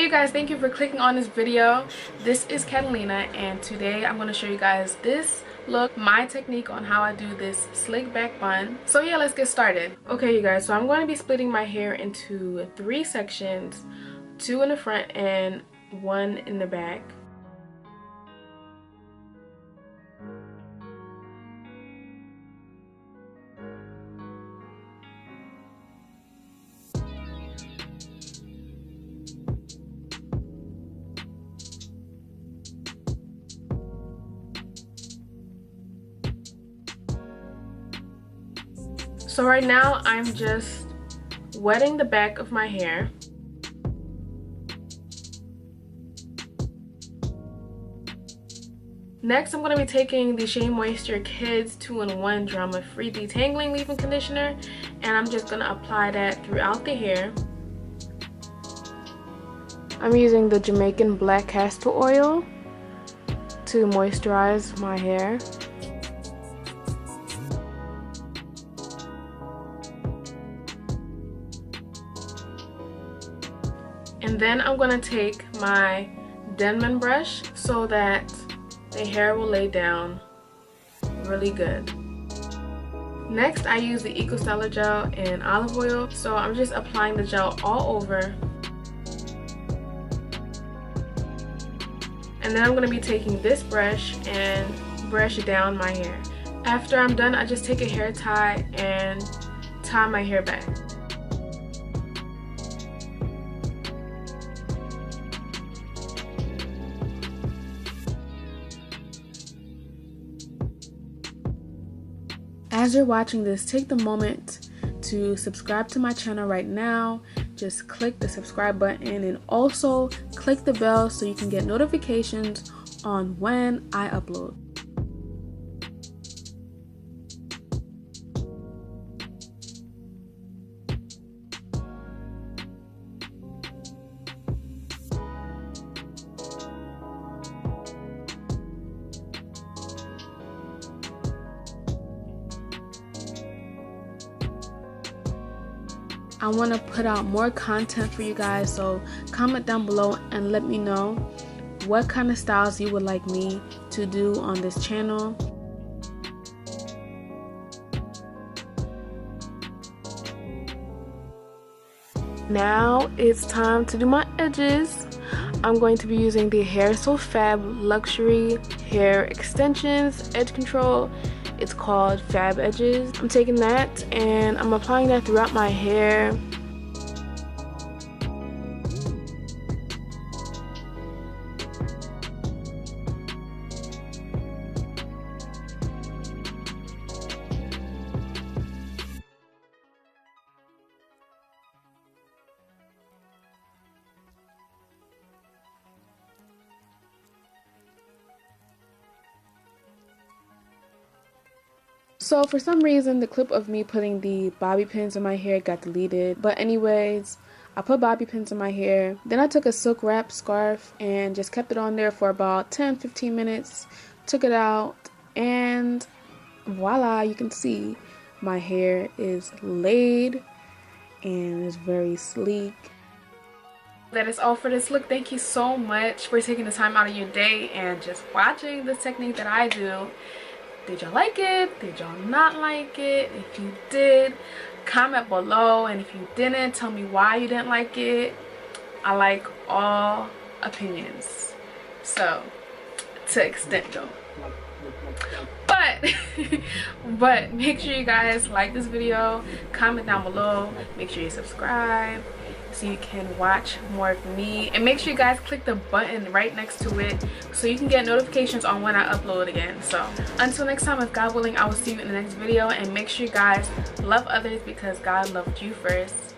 Hey you guys, thank you for clicking on this video. This is Catalina and today I'm going to show you guys this look, my technique on how I do this slick back bun. So yeah, let's get started. Okay you guys, so I'm going to be splitting my hair into 3 sections, 2 in the front and 1 in the back. So right now I'm just wetting the back of my hair. Next I'm going to be taking the Shea Moisture Kids 2-in-1 Drama Free Detangling Leave-In Conditioner and I'm just going to apply that throughout the hair. I'm using the Jamaican black castor oil to moisturize my hair. And then I'm going to take my Denman brush so that the hair will lay down really good. Next, I use the Eco Styler gel and olive oil. So I'm just applying the gel all over. And then I'm going to be taking this brush and brush down my hair. After I'm done, I just take a hair tie and tie my hair back. As you're watching this, take the moment to subscribe to my channel right now. Just click the subscribe button and also click the bell so you can get notifications on when I upload. I want to put out more content for you guys, so comment down below and let me know what kind of styles you would like me to do on this channel. Now it's time to do my edges. I'm going to be using the Hair So Fab Luxury Hair Extensions Edge Control. It's called Fab Edges. I'm taking that and I'm applying that throughout my hair. So for some reason the clip of me putting the bobby pins in my hair got deleted, but anyways, I put bobby pins in my hair. Then I took a silk wrap scarf and just kept it on there for about 10-15 minutes, took it out, and voila, you can see my hair is laid and it's very sleek. That is all for this look. Thank you so much for taking the time out of your day and just watching this technique that I do. Did y'all like it? Did y'all not like it? If you did, comment below, and if you didn't, tell me why you didn't like it. I like all opinions, so to extent though. But make sure you guys like this video, comment down below, make sure you subscribe so you can watch more of me, and make sure you guys click the button right next to it so you can get notifications on when I upload again. So until next time, if God willing, I will see you in the next video, and make sure you guys love others because God loved you first.